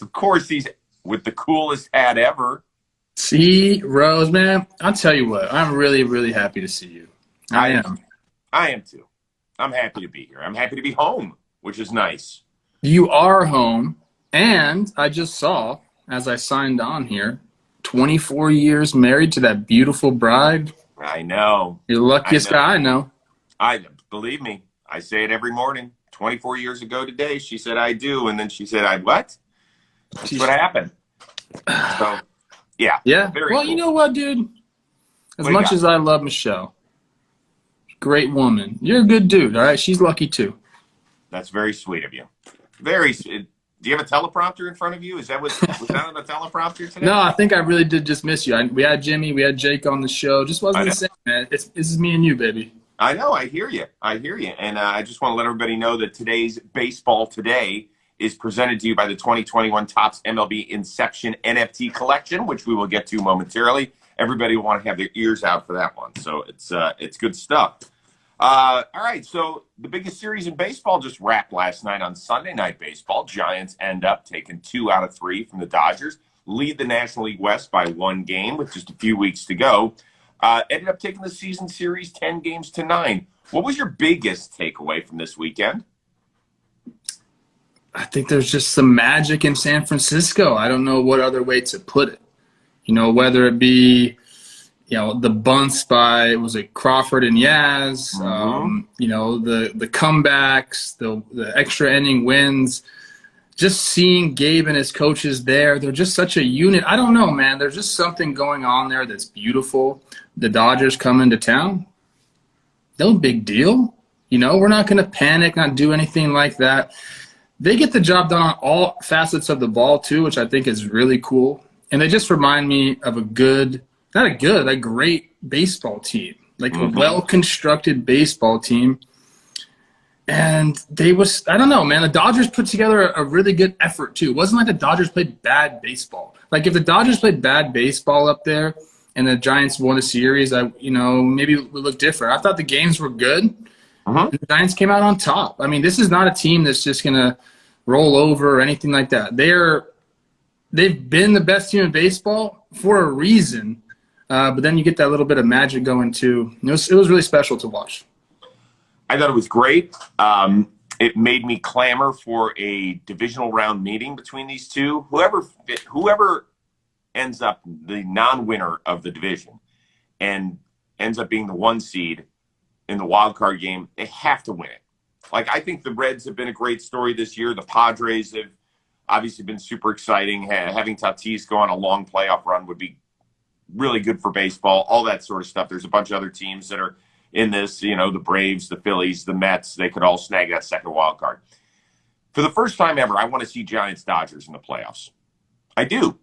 Of course, he's with the coolest hat ever. See, Rose, man, I'll tell you what. I'm really, really happy to see you. I am. I am too. I'm happy to be here. I'm happy to be home, which is nice. You are home, and I just saw, as I signed on here, 24 years married to that beautiful bride. I know. You're the luckiest guy I know. Believe me, I say it every morning. 24 years ago today, she said, I do. And then she said, I what? That's what happened. So, yeah. Yeah. Well, cool. You know what, dude? As much as I love Michelle, great woman. You're a good dude, all right? She's lucky, too. That's very sweet of you. Very sweet. Do you have a teleprompter in front of you? Was that on the teleprompter today? No, I think I really did just miss you. We had Jimmy, we had Jake on the show. Just wasn't the same, man. This is me and you, baby. I know. I hear you. And I just want to let everybody know that today's Baseball Today is presented to you by the 2021 Topps MLB Inception NFT collection, which we will get to momentarily. Everybody will want to have their ears out for that one. So it's good stuff. All right, so the biggest series in baseball just wrapped last night on Sunday Night Baseball. Giants end up taking 2 out of 3 from the Dodgers, lead the National League West by 1 game with just a few weeks to go. Ended up taking the season series 10 games to 9. What was your biggest takeaway from this weekend? I think there's just some magic in San Francisco. I don't know what other way to put it. You know, whether it be the bunts by, was it Crawford and Yaz, the comebacks, the extra inning wins, just seeing Gabe and his coaches there. They're just such a unit. I don't know, man. There's just something going on there that's beautiful. The Dodgers come into town. No big deal. We're not going to panic, not do anything like that. They get the job done on all facets of the ball, too, which I think is really cool. And they just remind me of a great baseball team, like a well-constructed baseball team. And I don't know, man, the Dodgers put together a really good effort, too. It wasn't like the Dodgers played bad baseball. Like, if the Dodgers played bad baseball up there and the Giants won a series, maybe it would look different. I thought the games were good. And the Giants came out on top. I mean, this is not a team that's just going to roll over or anything like that. They've been the best team in baseball for a reason. But then you get that little bit of magic going, too. It was really special to watch. I thought it was great. It made me clamor for a divisional round meeting between these two. Whoever ends up the non-winner of the division and ends up being the 1 seed in the wild card game, they have to win it. Like, I think the Reds have been a great story this year. The Padres have obviously been super exciting. Having Tatis go on a long playoff run would be really good for baseball, all that sort of stuff. There's a bunch of other teams that are in this, the Braves, the Phillies, the Mets. They could all snag that second wild card. For the first time ever, I want to see Giants-Dodgers in the playoffs. I do.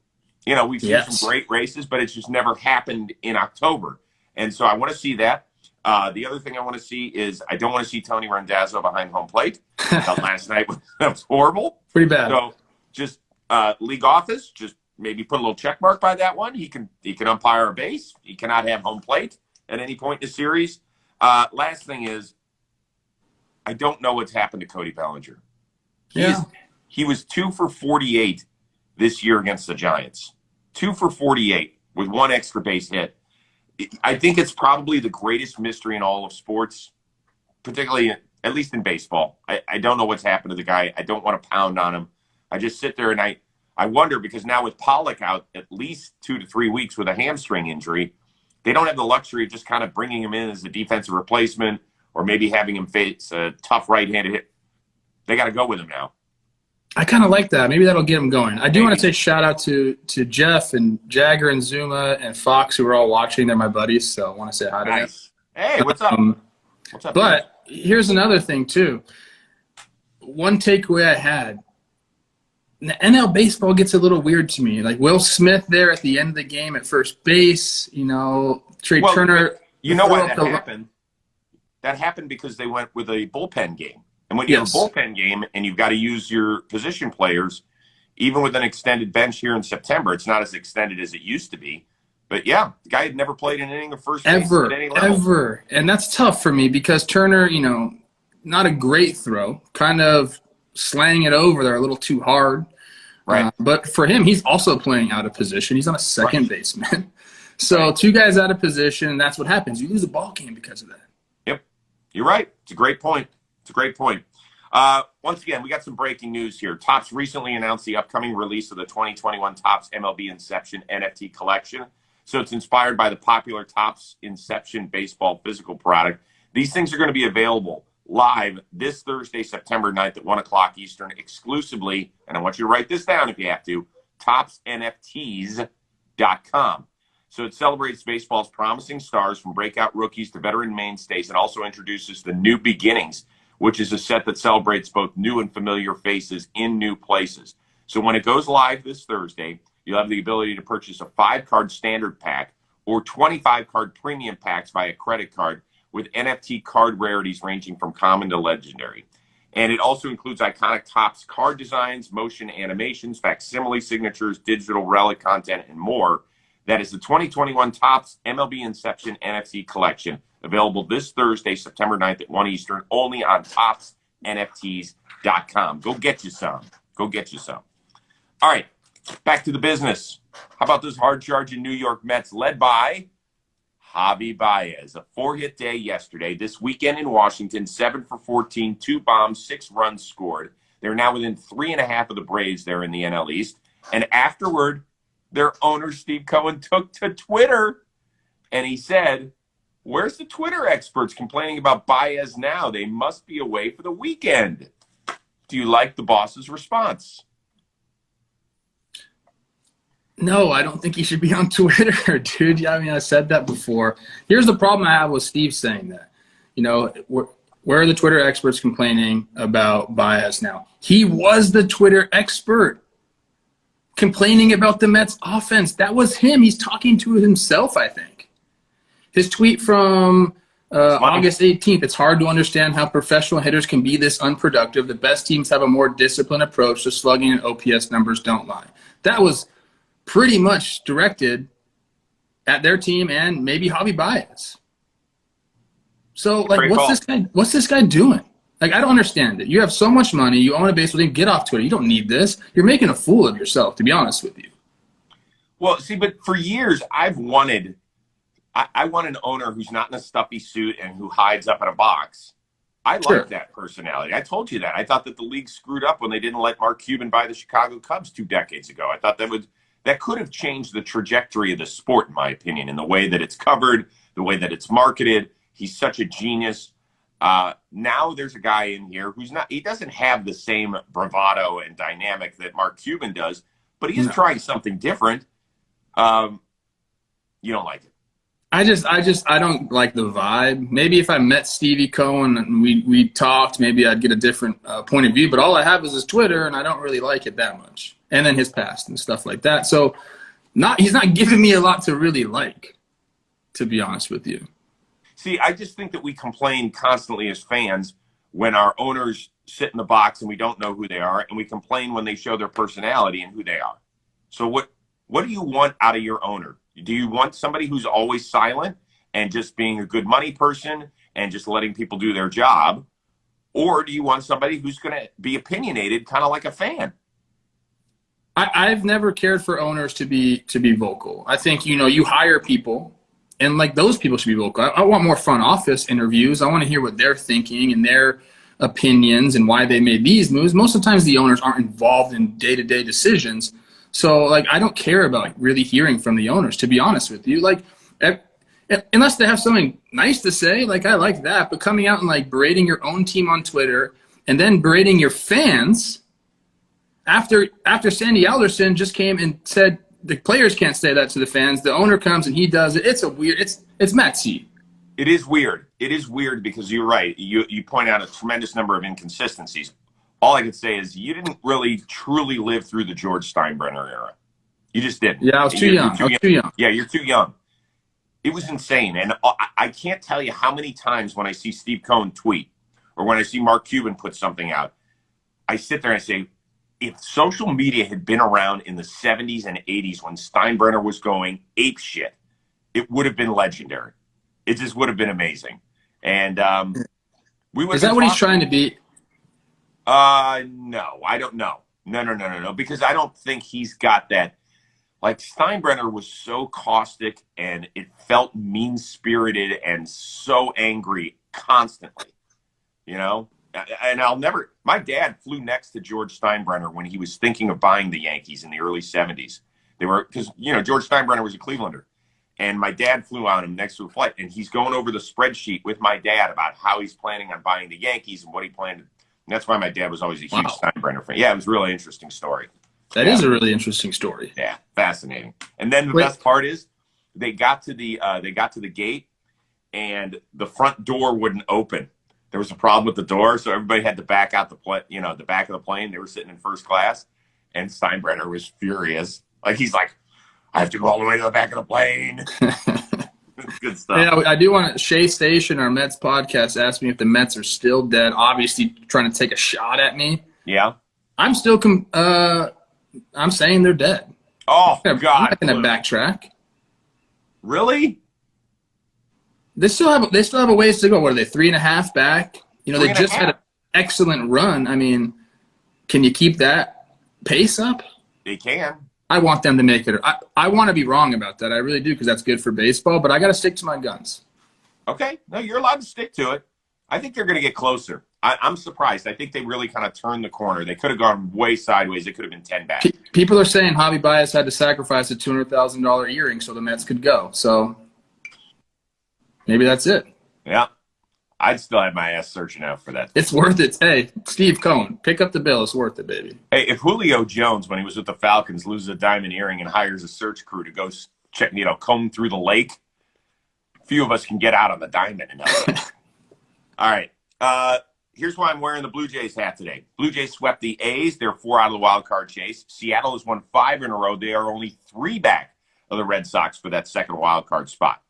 We've seen some great races, but it's just never happened in October. And so I want to see that. The other thing I want to see is I don't want to see Tony Randazzo behind home plate. Last night that was horrible. Pretty bad. So just league office, just maybe put a little check mark by that one. He can umpire a base. He cannot have home plate at any point in the series. Last thing is, I don't know what's happened to Cody Bellinger. He was 2 for 48 this year against the Giants. 2 for 48 with 1 extra base hit. I think it's probably the greatest mystery in all of sports, particularly at least in baseball. I don't know what's happened to the guy. I don't want to pound on him. I just sit there and I wonder, because now with Pollock out at least 2 to 3 weeks with a hamstring injury, they don't have the luxury of just kind of bringing him in as a defensive replacement or maybe having him face a tough right-handed hit. They got to go with him now. I kind of like that. Maybe that'll get him going. I do want to say shout out to Jeff and Jagger and Zuma and Fox, who are all watching. They're my buddies, so I want to say hi to them. Hey, what's up? What's up? But here's another thing, too. One takeaway I had. The NL baseball gets a little weird to me. Like Will Smith there at the end of the game at first base, Trey Turner. You know why that happened? That happened because they went with a bullpen game. And when you have a bullpen game and you've got to use your position players, even with an extended bench here in September, it's not as extended as it used to be. But, the guy had never played an inning of first base at any level. Ever. And that's tough for me because Turner, not a great throw, kind of slaying it over there a little too hard. Right. But for him, he's also playing out of position. He's on a second baseman. So two guys out of position, that's what happens. You lose a ball game because of that. Yep. You're right. It's a great point. It's a great point. Once again, we got some breaking news here. Topps recently announced the upcoming release of the 2021 Topps MLB Inception NFT collection. So it's inspired by the popular Topps Inception baseball physical product. These things are going to be available live this Thursday, September 9th at 1 o'clock Eastern, exclusively, and I want you to write this down if you have to, ToppsNFTs.com. So it celebrates baseball's promising stars from breakout rookies to veteran mainstays and also introduces the New Beginnings, which is a set that celebrates both new and familiar faces in new places. So when it goes live this Thursday, you'll have the ability to purchase a 5-card standard pack or 25-card premium packs via credit card with NFT card rarities ranging from common to legendary. And it also includes iconic Topps card designs, motion animations, facsimile signatures, digital relic content, and more. That is the 2021 Topps MLB Inception NFT collection, available this Thursday, September 9th at 1 Eastern, only on ToppsNFTs.com. Go get you some. Go get you some. All right, back to the business. How about those hard-charging New York Mets led by Javi Baez? A 4-hit day yesterday. This weekend in Washington, 7 for 14, 2 bombs, 6 runs scored. They're now within 3.5 of the Braves there in the NL East. And afterward, their owner, Steve Cohen, took to Twitter, and he said, "Where's the Twitter experts complaining about Baez now? They must be away for the weekend." Do you like the boss's response? No, I don't think he should be on Twitter, dude. Yeah, I mean, I said that before. Here's the problem I have with Steve saying that. You know, where are the Twitter experts complaining about Baez now? He was the Twitter expert complaining about the Mets offense. That was him. He's talking to himself, I think. His tweet from August 18th, "It's hard to understand how professional hitters can be this unproductive. The best teams have a more disciplined approach to slugging, and OPS numbers don't lie." That was pretty much directed at their team and maybe Javi Baez. So, like, what's this guy doing? Like, I don't understand it. You have so much money. You own a baseball team. Get off Twitter. You don't need this. You're making a fool of yourself, to be honest with you. Well, see, but for years, I want an owner who's not in a stuffy suit and who hides up in a box. I like that personality. I told you that. I thought that the league screwed up when they didn't let Mark Cuban buy the Chicago Cubs 2 decades ago. I thought that could have changed the trajectory of the sport, in my opinion, in the way that it's covered, the way that it's marketed. He's such a genius. Now there's a guy in here he doesn't have the same bravado and dynamic that Mark Cuban does, but he is trying something different. You don't like it. I don't like the vibe. Maybe if I met Stevie Cohen and we talked, maybe I'd get a different point of view, but all I have is his Twitter and I don't really like it that much. And then his past and stuff like that. So he's not giving me a lot to really like, to be honest with you. See, I just think that we complain constantly as fans when our owners sit in the box and we don't know who they are, and we complain when they show their personality and who they are. So what do you want out of your owner? Do you want somebody who's always silent and just being a good money person and just letting people do their job? Or do you want somebody who's going to be opinionated, kind of like a fan? I've never cared for owners to be vocal. I think, you hire people, and like those people should be vocal. I want more front office interviews. I want to hear what they're thinking and their opinions and why they made these moves. Most of the times the owners aren't involved in day-to-day decisions. So, like, I don't care about really hearing from the owners, to be honest with you. Like, unless they have something nice to say, like, I like that. But coming out and, like, berating your own team on Twitter and then berating your fans after Sandy Alderson just came and said the players can't say that to the fans. The owner comes and he does it. It's Metsy. It is weird. It is weird because you're right. You point out a tremendous number of inconsistencies. All I could say is you didn't really truly live through the George Steinbrenner era. You just didn't. Yeah, I was too young. Yeah, you're too young. It was insane. And I can't tell you how many times when I see Steve Cohen tweet or when I see Mark Cuban put something out, I sit there and I say, if social media had been around in the 70s and 80s when Steinbrenner was going ape shit, it would have been legendary. It just would have been amazing. And we would. Is that what he's trying to be? No, I don't know. No. Because I don't think he's got that. Like Steinbrenner was so caustic and it felt mean-spirited and so angry constantly, you know? And I'll never, my dad flew next to George Steinbrenner when he was thinking of buying the Yankees in the early 70s. They were, because, you know, George Steinbrenner was a Clevelander. And my dad flew on him next to a flight. And he's going over the spreadsheet with my dad about how he's planning on buying the Yankees and what he planned. And that's why my dad was always a huge Steinbrenner fan. Yeah, it was a really interesting story. That is a really interesting story. Yeah, fascinating. And then the best part is they got to the gate and the front door wouldn't open. There was a problem with the door, so everybody had to back out the back of the plane. They were sitting in first class, and Steinbrenner was furious. Like he's like, I have to go all the way to the back of the plane. Good stuff. Yeah, I do want to. Shea Station, our Mets podcast, asked me if the Mets are still dead. Obviously, trying to take a shot at me. Yeah, I'm still. I'm saying they're dead. Oh, God. I'm not going to backtrack. Really? They still have a ways to go. What are they, 3.5 back? You know, they just had an excellent run. I mean, can you keep that pace up? They can. I want them to make it. I want to be wrong about that. I really do, because that's good for baseball, but I got to stick to my guns. Okay. No, you're allowed to stick to it. I think they're going to get closer. I'm surprised. I think they really kind of turned the corner. They could have gone way sideways. It could have been 10 back. People are saying Javi Baez had to sacrifice a $200,000 earring so the Mets could go. So maybe that's it. Yeah. I'd still have my ass searching out for that. It's worth it. Hey, Steve Cohen, pick up the bill. It's worth it, baby. Hey, if Julio Jones, when he was with the Falcons, loses a diamond earring and hires a search crew to go check, comb through the lake, a few of us can get out on the diamond. All right. Here's why I'm wearing the Blue Jays hat today. Blue Jays swept the A's. They're 4 out of the wild card chase. Seattle has won 5 in a row. They are only 3 back of the Red Sox for that second wild card spot.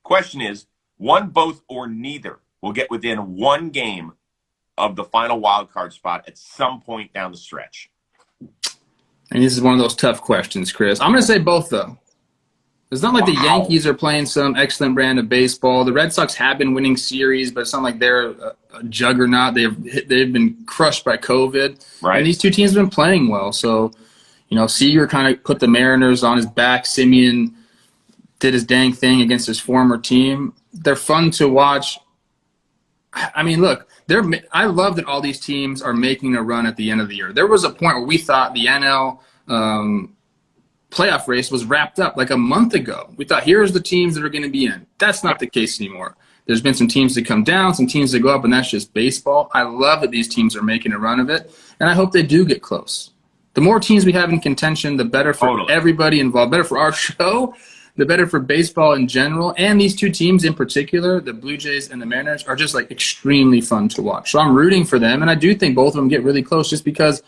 Question is, one, both, or neither will get within 1 game of the final wild card spot at some point down the stretch. And this is one of those tough questions, Chris. I'm going to say both, though. It's not like the Yankees are playing some excellent brand of baseball. The Red Sox have been winning series, but it's not like they're a juggernaut. They've been crushed by COVID. Right. And these two teams have been playing well. So, Seager kind of put the Mariners on his back. Simeon did his dang thing against his former team. They're fun to watch. I mean, look, I love that all these teams are making a run at the end of the year. There was a point where we thought the NL playoff race was wrapped up like a month ago. We thought, here's the teams that are going to be in. That's not the case anymore. There's been some teams that come down, some teams that go up, and that's just baseball. I love that these teams are making a run of it, and I hope they do get close. The more teams we have in contention, the better for everybody involved, better for our show, the better for baseball in general. And these two teams in particular, the Blue Jays and the Mariners, are just like extremely fun to watch. So I'm rooting for them, and I do think both of them get really close just because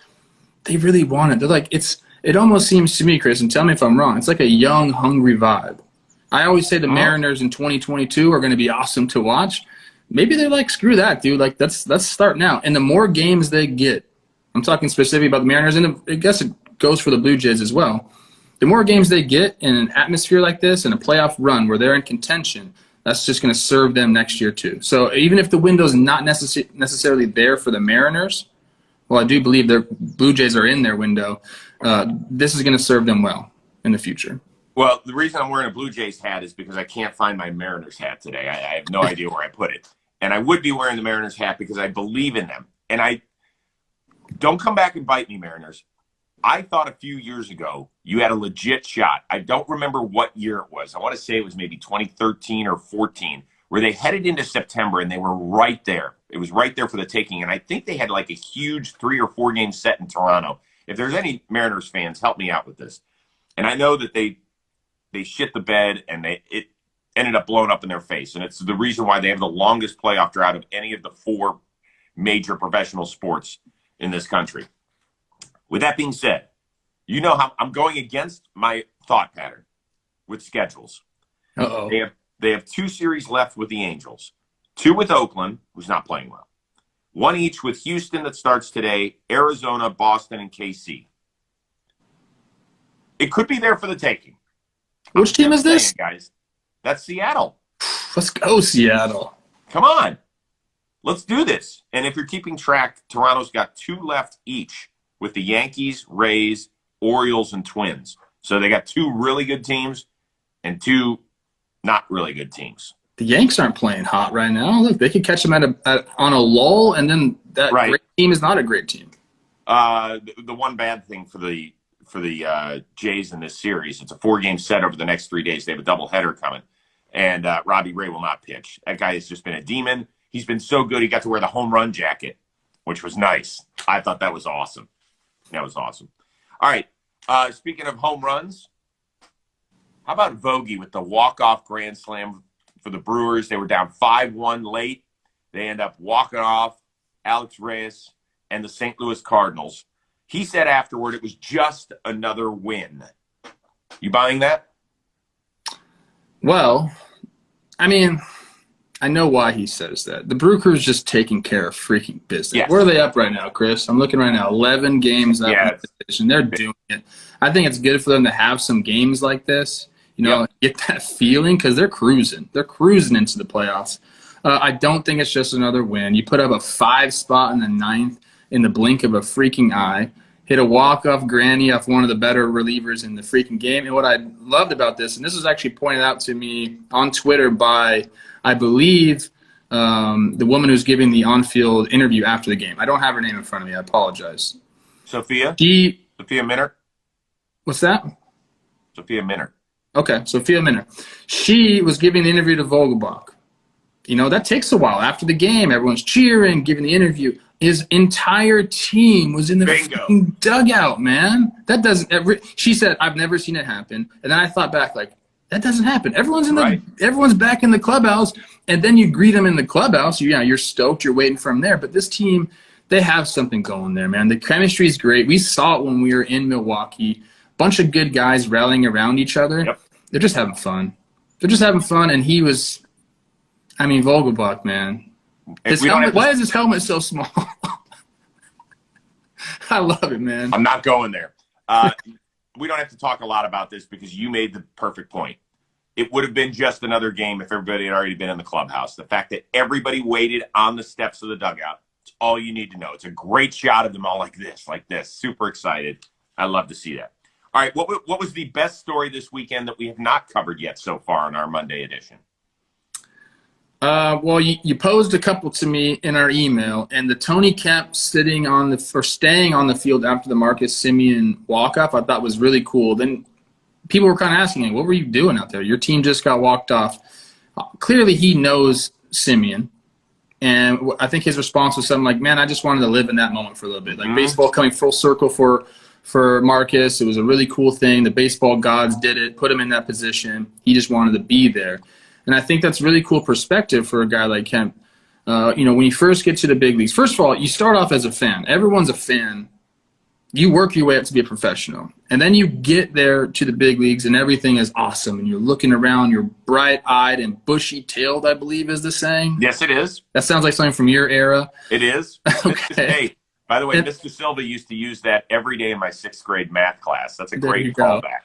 they really want it. They're like, it almost seems to me, Chris, and tell me if I'm wrong, it's like a young, hungry vibe. I always say the Mariners in 2022 are going to be awesome to watch. Maybe they're like, screw that, dude. Like, let's start now. And the more games they get, I'm talking specifically about the Mariners, and I guess it goes for the Blue Jays as well. The more games they get in an atmosphere like this, in a playoff run where they're in contention, that's just going to serve them next year too. So even if the window's not necessarily there for the Mariners, well, I do believe their Blue Jays are in their window. This is going to serve them well in the future. Well, the reason I'm wearing a Blue Jays hat is because I can't find my Mariners hat today. I have no idea where I put it. And I would be wearing the Mariners hat because I believe in them. And I don't come back and bite me, Mariners. I thought a few years ago you had a legit shot. I don't remember what year it was. I want to say it was maybe 2013 or 14, where they headed into September and they were right there. It was right there for the taking. And I think they had like a huge 3 or 4 game set in Toronto. If there's any Mariners fans, help me out with this. And I know that they shit the bed and it ended up blowing up in their face. And it's the reason why they have the longest playoff drought of any of the 4 major professional sports in this country. With that being said, you know how I'm going against my thought pattern with schedules. Uh-oh. They have 2 series left with the Angels, 2 with Oakland, who's not playing well, 1 each with Houston that starts today, Arizona, Boston, and KC. It could be there for the taking. Which team is this? Guys, that's Seattle. Let's go, Seattle. Come on. Let's do this. And if you're keeping track, Toronto's got 2 left each with the Yankees, Rays, Orioles, and Twins. So they got 2 really good teams and 2 not really good teams. The Yanks aren't playing hot right now. Look, they could catch them on a lull, and then that great team is not a great team. The one bad thing for the Jays in this series, it's a 4-game set over the next 3 days. They have a doubleheader coming, and Robbie Ray will not pitch. That guy has just been a demon. He's been so good. He got to wear the home run jacket, which was nice. I thought that was awesome. That was awesome. All right. Speaking of home runs, how about Vogie with the walk-off grand slam for the Brewers? They were down 5-1 late. They end up walking off Alex Reyes and the St. Louis Cardinals. He said afterward it was just another win. You buying that? Well, I mean, I know why he says that. The Brew Crew's just taking care of freaking business. Yes. Where are they up right now, Chris? I'm looking right now. 11 games up in the division. They're doing it. I think it's good for them to have some games like this. You know, get that feeling because they're cruising. They're cruising into the playoffs. I don't think it's just another win. You put up a 5 spot in the 9th in the blink of a freaking eye. Hit a walk-off granny off one of the better relievers in the freaking game. And what I loved about this, and this was actually pointed out to me on Twitter by, I believe, the woman who's giving the on-field interview after the game. I don't have her name in front of me. I apologize. Sophia Minner? What's that? Sophia Minner. Okay, Sophia Minner. She was giving the interview to Vogelbach. You know, that takes a while. After the game, everyone's cheering, giving the interview. His entire team was in the freaking dugout, man. That doesn't she said, I've never seen it happen. And then I thought back, like, that doesn't happen. Everyone's everyone's back in the clubhouse, and then you greet them in the clubhouse. You're stoked, you're waiting for them there. But this team, they have something going there, man. The chemistry is great. We saw it when we were in Milwaukee. Bunch of good guys rallying around each other. Yep. They're just having fun. And he was, I mean, Vogelbach, man. Why is his helmet so small? I love it, man. I'm not going there. We don't have to talk a lot about this because you made the perfect point. It would have been just another game if everybody had already been in the clubhouse. The fact that everybody waited on the steps of the dugout, it's all you need to know. It's a great shot of them all like this. Super excited. I love to see that. All right, what was the best story this weekend that we have not covered yet so far in our Monday edition? Well, you posed a couple to me in our email, and the Tony Kemp staying on the field after the Marcus Semien walk-off I thought was really cool. Then people were kind of asking me, what were you doing out there? Your team just got walked off. Clearly he knows Semien, and I think his response was something like, man, I just wanted to live in that moment for a little bit. Like baseball coming full circle for Marcus. It was a really cool thing. The baseball gods did it, put him in that position. He just wanted to be there. And I think that's really cool perspective for a guy like Kemp. When you first get to the big leagues, first of all, you start off as a fan. Everyone's a fan. You work your way up to be a professional. And then you get there to the big leagues, and everything is awesome. And you're looking around, you're bright-eyed and bushy-tailed, I believe is the saying. Yes, it is. That sounds like something from your era. It is. Okay. Hey, by the way, Mr. Silva used to use that every day in my 6th grade math class. That's a great callback.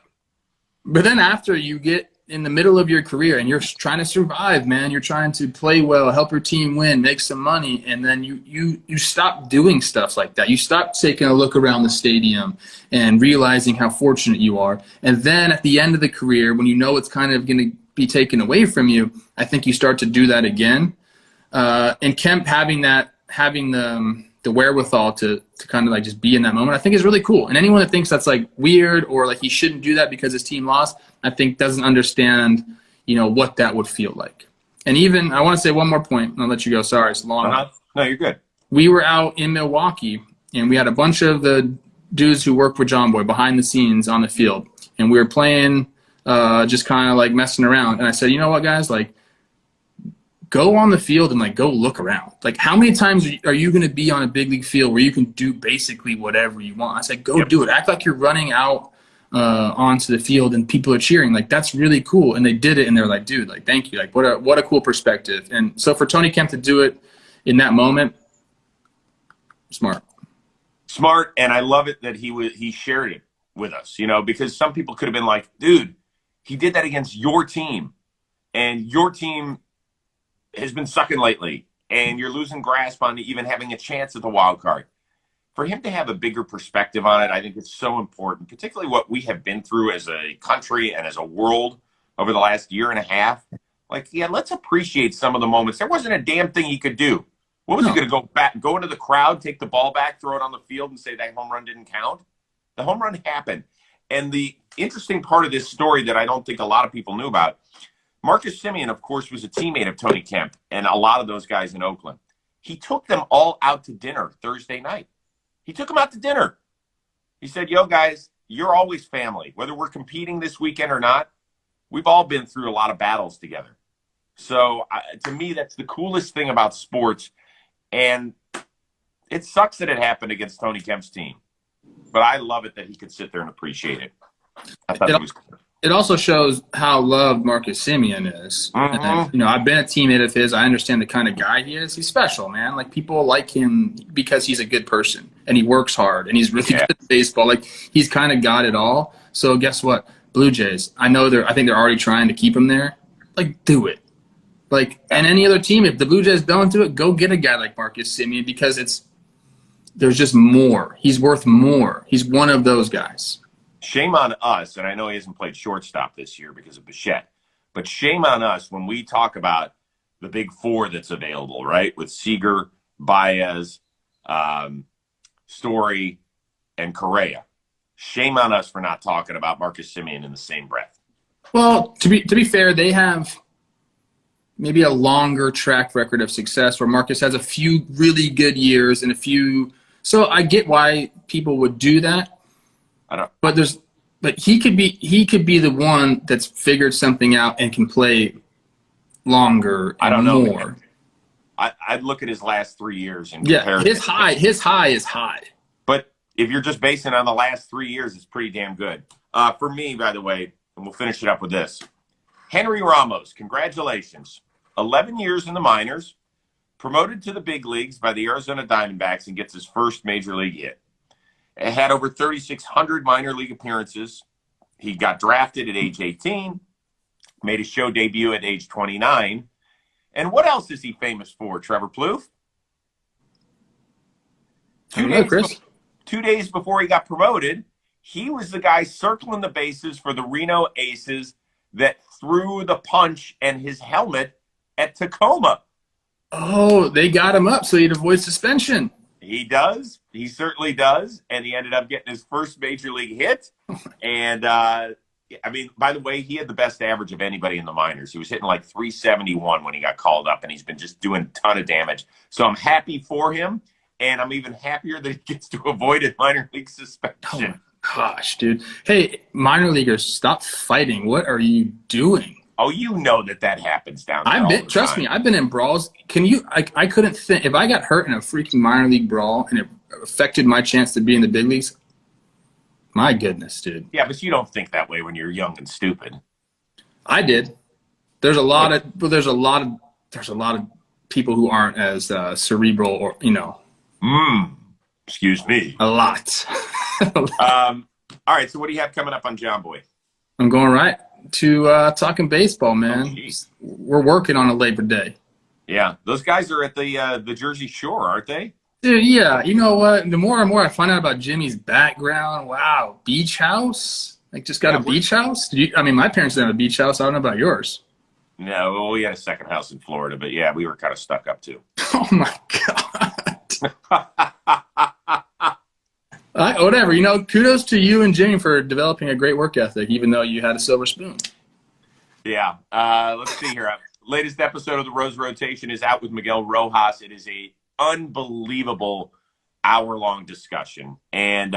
But then after you get in the middle of your career and you're trying to survive, man, you're trying to play well, help your team win, make some money, and then you stop doing stuff like that. You stop taking a look around the stadium and realizing how fortunate you are. And then at the end of the career, when you know it's kind of going to be taken away from you, I think you start to do that again. And Kemp having the wherewithal to kind of like just be in that moment, I think is really cool. And anyone that thinks that's like weird or like he shouldn't do that because his team lost, I think doesn't understand, what that would feel like. And even, I want to say one more point, and I'll let you go. Sorry, it's long. No, you're good. We were out in Milwaukee, and we had a bunch of the dudes who work with JOMBOY behind the scenes on the field. And we were playing, just kind of like messing around. And I said, you know what, guys, like, go on the field and, like, go look around. Like, how many times are you going to be on a big league field where you can do basically whatever you want? I said, go do it. Act like you're running out onto the field and people are cheering. Like, that's really cool. And they did it, and they're like, dude, like, thank you. Like, what a cool perspective. And so for Tony Kemp to do it in that moment, smart. And I love it that he shared it with us, because some people could have been like, dude, he did that against your team, and your team has been sucking lately, and you're losing grasp on even having a chance at the wild card. for him to have a bigger perspective on it, I think it's so important, particularly what we have been through as a country and as a world over the last year and a half. Like, yeah, let's appreciate some of the moments. There wasn't a damn thing he could do. What was he going to go into the crowd, take the ball back, throw it on the field, and say that home run didn't count? The home run happened. And the interesting part of this story that I don't think a lot of people knew about, Marcus Semien, of course, was a teammate of Tony Kemp and a lot of those guys in Oakland. He took them all out to dinner Thursday night. He took them out to dinner. He said, yo, guys, you're always family. Whether we're competing this weekend or not, we've all been through a lot of battles together. So to me, that's the coolest thing about sports. And it sucks that it happened against Tony Kemp's team. But I love it that he could sit there and appreciate it. I thought it was cool. It also shows how loved Marcus Semien is. And, you know, I've been a teammate of his. I understand the kind of guy he is. He's special, man. Like, people like him because he's a good person and he works hard and he's really good at baseball. Like, he's kind of got it all. So guess what? Blue Jays, I think they're already trying to keep him there. Like, do it. Like, and any other team, if the Blue Jays don't do it, go get a guy like Marcus Semien because there's just more. He's worth more. He's one of those guys. Shame on us, and I know he hasn't played shortstop this year because of Bichette, but shame on us when we talk about the big four that's available, right? With Seager, Baez, Story, and Correa. Shame on us for not talking about Marcus Semien in the same breath. Well, to be fair, they have maybe a longer track record of success where Marcus has a few really good years and a few. So I get why people would do that. But he could be the one that's figured something out and can play longer and I don't know. more. I'd look at his last 3 years and compare. His high is high. But if you're just basing it on the last 3 years, it's pretty damn good. For me, by the way, and we'll finish it up with this. Henry Ramos, congratulations. 11 years in the minors, promoted to the big leagues by the Arizona Diamondbacks and gets his first major league hit. Had over 3,600 minor league appearances. He got drafted at age 18, made his show debut at age 29. And what else is he famous for, Trevor Plouffe? 2 days before he got promoted, he was the guy circling the bases for the Reno Aces that threw the punch and his helmet at Tacoma. Oh, they got him up so he'd avoid suspension. He does. He certainly does. And he ended up getting his first major league hit. And, I mean, by the way, he had the best average of anybody in the minors. He was hitting like 371 when he got called up, and he's been just doing a ton of damage. So I'm happy for him, and I'm even happier that he gets to avoid a minor league suspension. Oh, my gosh, dude. Hey, minor leaguers, stop fighting. What are you doing? Oh, you know that happens down there. Trust me, I've been in brawls. I couldn't think. If I got hurt in a freaking minor league brawl and it affected my chance to be in the big leagues, my goodness, dude. Yeah, but you don't think that way when you're young and stupid. I did. There's a lot of people who aren't as cerebral or, you know. Excuse me. A lot. All right, so what do you have coming up on JOMBOY? I'm going right to talking baseball, man. We're working on a Labor Day. Yeah, those guys are at the Jersey Shore, aren't they? Dude, yeah. You know what? The more and more I find out about Jimmy's background, wow, beach house. Like, just got a beach house? My parents didn't have a beach house. I don't know about yours. No, well, we had a second house in Florida, but yeah, we were kind of stuck up too. Oh my God. Whatever. You know, kudos to you and Jimmy for developing a great work ethic, even though you had a silver spoon. Yeah. Let's see here. Latest episode of the Rose Rotation is out with Miguel Rojas. It is a unbelievable hour-long discussion and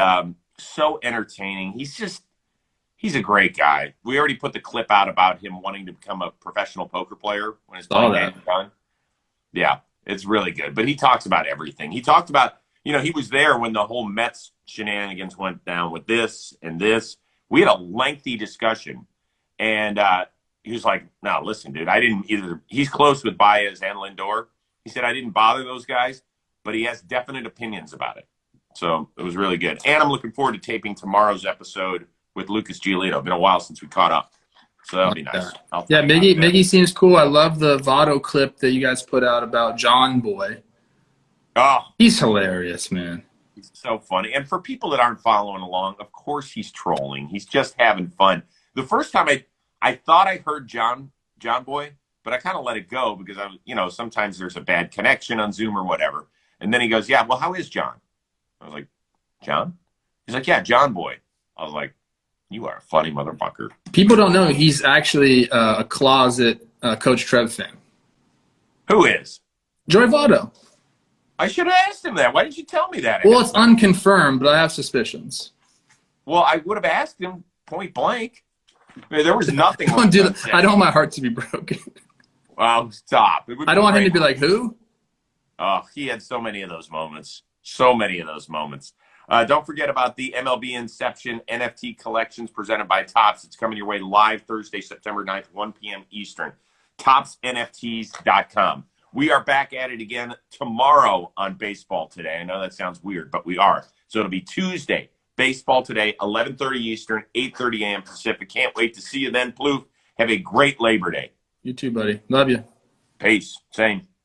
so entertaining. He's a great guy. We already put the clip out about him wanting to become a professional poker player when his playing days are done. Yeah, it's really good. But he talks about everything. He talked about, you know, he was there when the whole Mets shenanigans went down with this and this. We had a lengthy discussion. And he was like, no, listen, dude, I didn't either. He's close with Baez and Lindor. He said, I didn't bother those guys, but he has definite opinions about it. So it was really good. And I'm looking forward to taping tomorrow's episode with Lucas Giolito. Been a while since we caught up. So that'll be nice. Yeah, Miggy seems cool. I love the Votto clip that you guys put out about JOMBOY. Oh, he's hilarious, man. He's so funny. And for people that aren't following along, of course he's trolling. He's just having fun. The first time I thought I heard John Boy, but I kind of let it go because sometimes there's a bad connection on Zoom or whatever. And then he goes, yeah, well, how is John? I was like, John? He's like, yeah, John Boy. I was like, you are a funny motherfucker. People don't know he's actually a closet Coach Trev fan. Who is? Joey Votto. I should have asked him that. Why didn't you tell me that? Well, it's unconfirmed, but I have suspicions. Well, I would have asked him point blank. I mean, there was nothing. Don't do that. I don't want my heart to be broken. Well, stop. I don't want him to be like, who? Oh, he had so many of those moments. So many of those moments. Don't forget about the MLB Inception NFT collections presented by Topps. It's coming your way live Thursday, September 9th, 1 p.m. Eastern. ToppsNFTs.com. We are back at it again tomorrow on Baseball Today. I know that sounds weird, but we are. So it'll be Tuesday, Baseball Today, 11:30 Eastern, 8:30 a.m. Pacific. Can't wait to see you then, Plouffe. Have a great Labor Day. You too, buddy. Love you. Peace. Same.